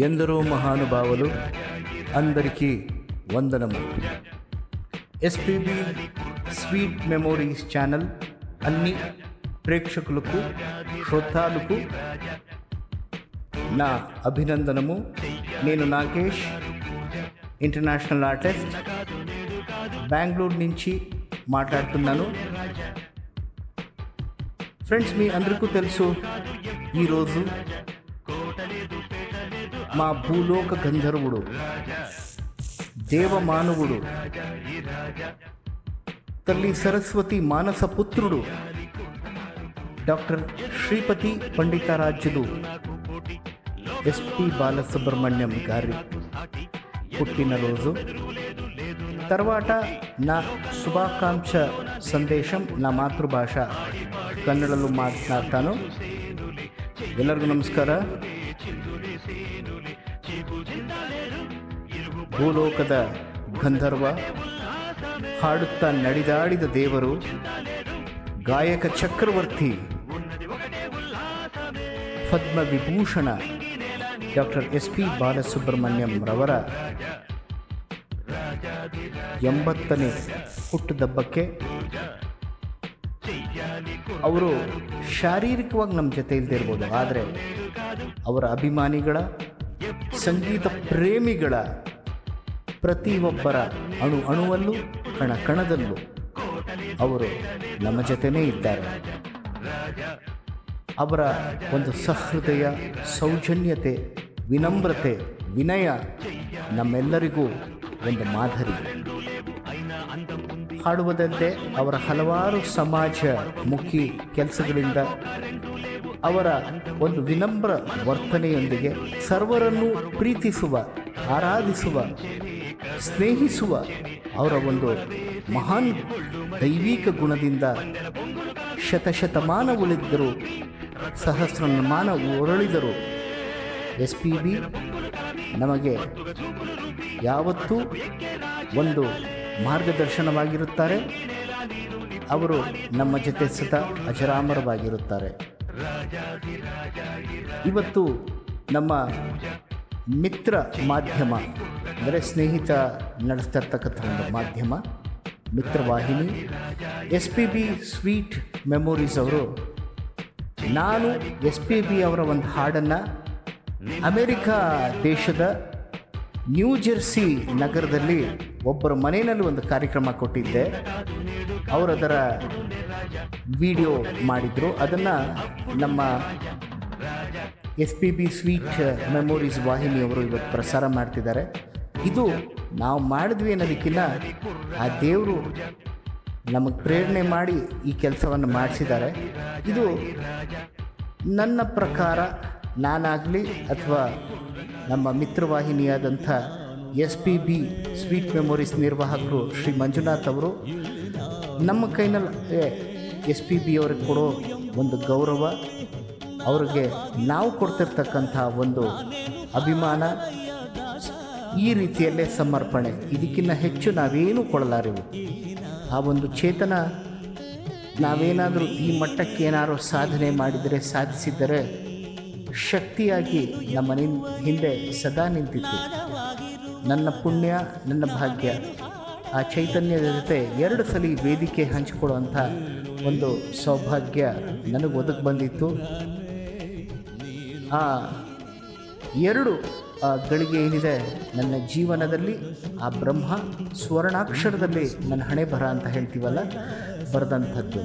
ఎందరో మహానుభావులు అందరికీ వందనము. ఎస్పీబీ స్వీట్ మెమోరీస్ ఛానల్ అన్ని ప్రేక్షకులకు శ్రోతాలకు నా అభినందనము. నేను నాగేష్, ఇంటర్నేషనల్ ఆర్టిస్ట్, బెంగళూరు నుంచి మాట్లాడుతున్నాను. ఫ్రెండ్స్, మీ అందరికీ తెలుసు, ఈరోజు మా భూలోక గంధర్వుడు, దేవమానవుడు, తల్లి సరస్వతి మానస పుత్రుడు డాక్టర్ శ్రీపతి పండితారాజ్యులు ఎస్పి బాలసుబ్రహ్మణ్యం గారి పుట్టినరోజు. తర్వాత నా శుభాకాంక్ష సందేశం నా మాತೃಭಾಷ ಕನ್ನಡಲ್ಲೂ ಮಾತನಾಡ್ತಾನು. ಎಲ್ಲರಿಗೂ ನಮಸ್ಕಾರ. ಭೂಲೋಕದ ಗಂಧರ್ವ, ಹಾಡುತ್ತಾ ನಡೆದಾಡಿದ ದೇವರು, ಗಾಯಕ ಚಕ್ರವರ್ತಿ, ಪದ್ಮ ವಿಭೂಷಣ ಡಾಕ್ಟರ್ ಎಸ್.ಪಿ. ಬಾಲಸುಬ್ರಹ್ಮಣ್ಯಂ ರವರ 80ನೇ ಹುಟ್ಟುಹಬ್ಬಕ್ಕೆ ಅವರು ಶಾರೀರಿಕವಾಗಿ ನಮ್ಮ ಜೊತೆ ಇಲ್ಲದೆ ಇರ್ಬೋದು, ಆದರೆ ಅವರ ಅಭಿಮಾನಿಗಳ, ಸಂಗೀತ ಪ್ರೇಮಿಗಳ ಪ್ರತಿಯೊಬ್ಬರ ಅಣುವಲ್ಲೂ ಕಣದಲ್ಲೂ ಅವರು ನಮ್ಮ ಜೊತೆನೇ ಇದ್ದಾರೆ. ಅವರ ಒಂದು ಸಹೃದಯ, ಸೌಜನ್ಯತೆ, ವಿನಮ್ರತೆ, ವಿನಯ ನಮ್ಮೆಲ್ಲರಿಗೂ ಒಂದು ಮಾದರಿ. ಹಾಡುವುದಲ್ಲದೆ ಅವರ ಹಲವಾರು ಸಮಾಜಮುಖಿ ಕೆಲಸಗಳಿಂದ, ಅವರ ಒಂದು ವಿನಮ್ರ ವರ್ತನೆಯೊಂದಿಗೆ ಸರ್ವರನ್ನು ಪ್ರೀತಿಸುವ, ಆರಾಧಿಸುವ, ಸ್ನೇಹಿಸುವ ಅವರ ಒಂದು ಮಹಾನ್ ದೈವಿಕ ಗುಣದಿಂದ ಶತಶತಮಾನ ಉಳಿದರು, ಸಹಸ್ರಮಾನ ಉರುಳಿದರು. ಎಸ್.ಪಿ.ಬಿ. ನಮಗೆ ಯಾವತ್ತೂ ಒಂದು ಮಾರ್ಗದರ್ಶನವಾಗಿರುತ್ತಾರೆ. ಅವರು ನಮ್ಮ ಜೊತೆ ಸದಾ ಅಜರಾಮರವಾಗಿರುತ್ತಾರೆ. ಇವತ್ತು ನಮ್ಮ ಮಿತ್ರ ಮಾಧ್ಯಮ ಅಂದರೆ ಸ್ನೇಹಿತ ನಡೆಸ್ತಿರ್ತಕ್ಕಂಥ ಒಂದು ಮಾಧ್ಯಮ, ಮಿತ್ರವಾಹಿನಿ ಎಸ್.ಪಿ.ಬಿ. ಸ್ವೀಟ್ ಮೆಮೊರೀಸ್ ಅವರು, ನಾನು ಎಸ್.ಪಿ.ಬಿ. ಅವರ ಒಂದು ಹಾಡನ್ನು ಅಮೆರಿಕಾ ದೇಶದ ನ್ಯೂ ಜೆರ್ಸಿ ನಗರದಲ್ಲಿ ಒಬ್ಬರ ಮನೆಯಲ್ಲಿ ಒಂದು ಕಾರ್ಯಕ್ರಮ ಕೊಟ್ಟಿದ್ದೆ. ಅವರದರ ವಿಡಿಯೋ ಮಾಡಿದರು. ಅದನ್ನು ನಮ್ಮ ಎಸ್.ಪಿ.ಬಿ. ಸ್ವೀಟ್ ಮೆಮೊರೀಸ್ ವಾಹಿನಿಯವರು ಇವತ್ತು ಪ್ರಸಾರ ಮಾಡ್ತಿದ್ದಾರೆ. ಇದು ನಾವು ಮಾಡಿದ್ವಿ ಅನ್ನೋದಕ್ಕಿಂತ ಆ ದೇವರು ನಮಗೆ ಪ್ರೇರಣೆ ಮಾಡಿ ಈ ಕೆಲಸವನ್ನು ಮಾಡಿಸಿದ್ದಾರೆ. ಇದು ನನ್ನ ಪ್ರಕಾರ ನಾನಾಗಲಿ ಅಥವಾ ನಮ್ಮ ಮಿತ್ರವಾಹಿನಿಯಾದಂಥ ಎಸ್.ಪಿ.ಬಿ. ಸ್ವೀಟ್ ಮೆಮೊರೀಸ್ ನಿರ್ವಾಹಕರು ಶ್ರೀ ಮಂಜುನಾಥ್ ಅವರು ನಮ್ಮ ಕೈನಲ್ಲಿ ಎಸ್.ಪಿ.ಬಿ. ಅವ್ರಿಗೆ ಕೊಡೋ ಒಂದು ಗೌರವ, ಅವ್ರಿಗೆ ನಾವು ಕೊಡ್ತಿರ್ತಕ್ಕಂಥ ಒಂದು ಅಭಿಮಾನ, ಈ ರೀತಿಯಲ್ಲೇ ಸಮರ್ಪಣೆ, ಇದಕ್ಕಿಂತ ಹೆಚ್ಚು ನಾವೇನೂ ಕೊಡಲಾರೆವು. ಆ ಒಂದು ಚೇತನ ನಾವೇನಾದರೂ ಈ ಮಟ್ಟಕ್ಕೆ ಏನಾದರೂ ಸಾಧನೆ ಮಾಡಿದರೆ, ಸಾಧಿಸಿದರೆ ಶಕ್ತಿಯಾಗಿ ನಮ್ಮ ಹಿಂದೆ ಸದಾ ನಿಂತಿತ್ತು. ನನ್ನ ಪುಣ್ಯ, ನನ್ನ ಭಾಗ್ಯ, ಆ ಚೈತನ್ಯದ ಜೊತೆ 2 ಸಲ ವೇದಿಕೆ ಹಂಚಿಕೊಳ್ಳುವಂಥ ಒಂದು ಸೌಭಾಗ್ಯ ನನಗೆ ಒದಗಿ ಬಂದಿತ್ತು. ಆ 2 ಗಳಿಗೆ ಏನಿದೆ ನನ್ನ ಜೀವನದಲ್ಲಿ, ಆ ಬ್ರಹ್ಮ ಸ್ವರ್ಣಾಕ್ಷರದಲ್ಲಿ ನನ್ನ ಹಣೆ ಬರ ಅಂತ ಹೇಳ್ತೀವಲ್ಲ, ಬರೆದಂಥದ್ದು.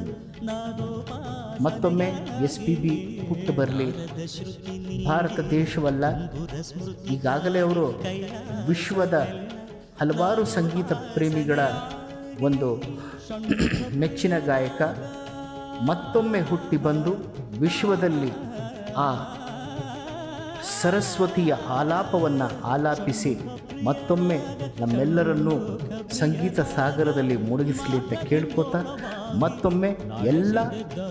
ಮತ್ತೊಮ್ಮೆ ಎಸ್.ಪಿ.ಬಿ. ಹುಟ್ಟು ಬರಲಿ. ಭಾರತ ದೇಶವಲ್ಲ, ಈಗಾಗಲೇ ಅವರು ವಿಶ್ವದ ಹಲವಾರು ಸಂಗೀತ ಪ್ರೇಮಿಗಳ ಒಂದು ಮೆಚ್ಚಿನ ಗಾಯಕ. ಮತ್ತೊಮ್ಮೆ ಹುಟ್ಟಿ ಬಂದು ವಿಶ್ವದಲ್ಲಿ ಆ ಸರಸ್ವತಿಯ ಆಲಾಪವನ್ನು ಆಲಾಪಿಸಿ ಮತ್ತೊಮ್ಮೆ ನಮ್ಮೆಲ್ಲರನ್ನೂ ಸಂಗೀತ ಸಾಗರದಲ್ಲಿ ಮುಳುಗಿಸಲಿ ಅಂತ ಕೇಳ್ಕೋತಾ, ಮತ್ತೊಮ್ಮೆ ಎಲ್ಲ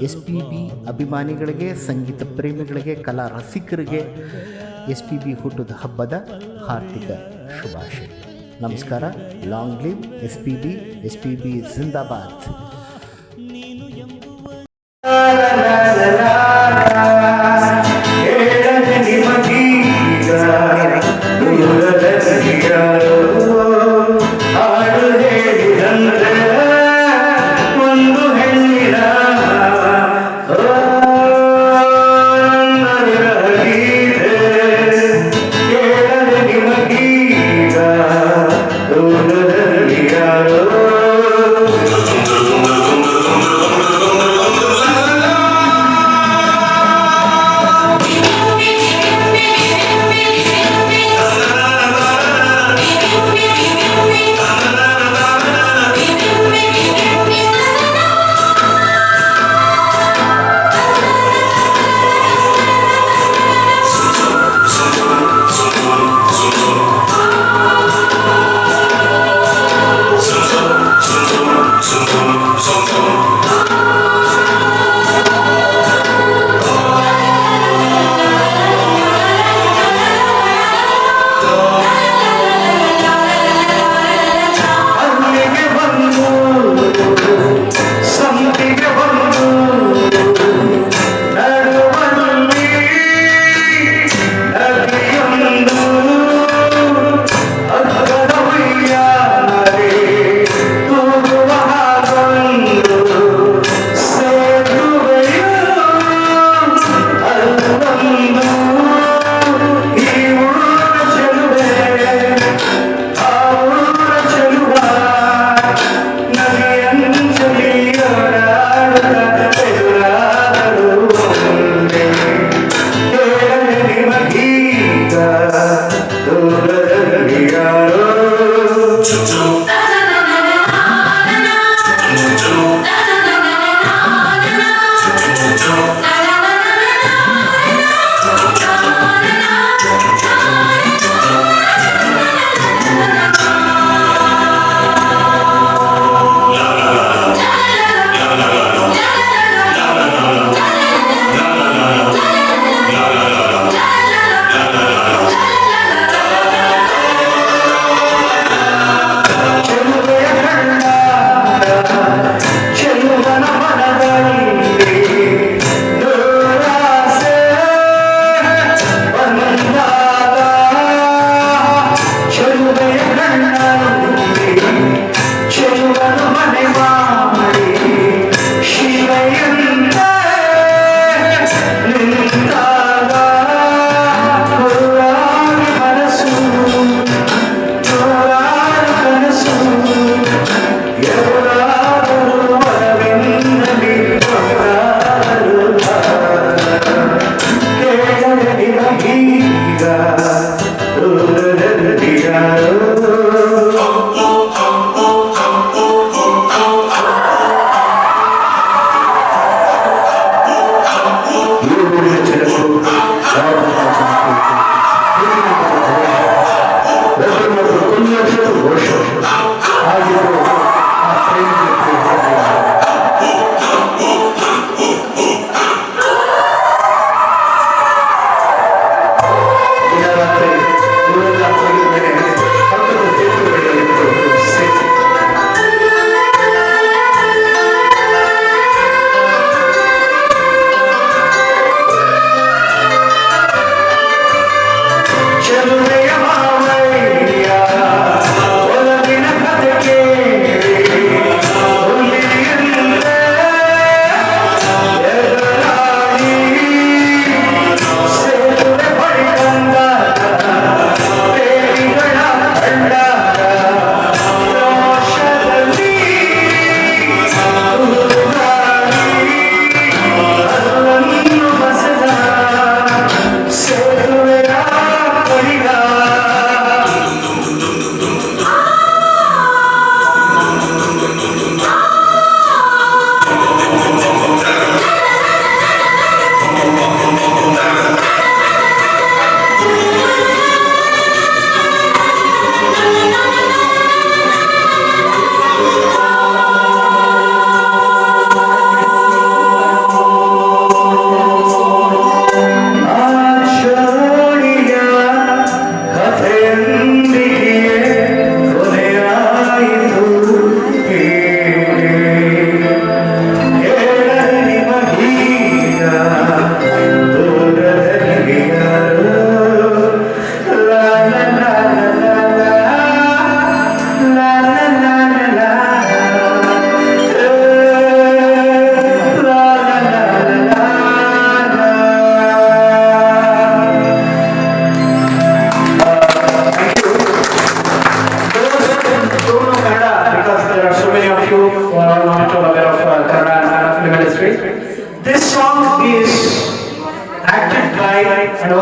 ಎಸ್.ಪಿ.ಬಿ. ಅಭಿಮಾನಿಗಳಿಗೆ, ಸಂಗೀತ ಪ್ರೇಮಿಗಳಿಗೆ, ಕಲಾ ರಸಿಕರಿಗೆ ಎಸ್.ಪಿ.ಬಿ. ಹುಟ್ಟುದ ಹಬ್ಬದ ಹಾರ್ದಿಕ ಶುಭಾಶಯ. ನಮಸ್ಕಾರ. Long live SPB. ಎಸ್.ಪಿ.ಬಿ. ಜಿಂದಾಬಾದ್. ನಿಮಗಿ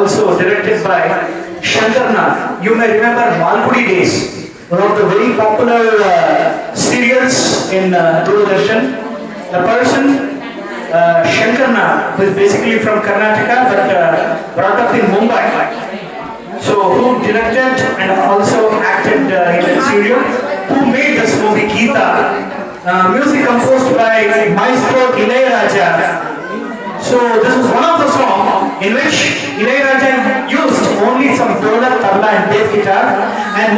also directed by Shankar Nag. You may remember Malgudi Days, one of the very popular serials in Doordarshan. The person, Shankar Nag, who is basically from Karnataka but brought up in Mumbai. So, who directed and also acted in that serial, who made this movie Geeta. Music composed by Maestro Ilayaraja. So this was one of the songs in which Ilayaraja used only some dolak, tabla and bass guitar and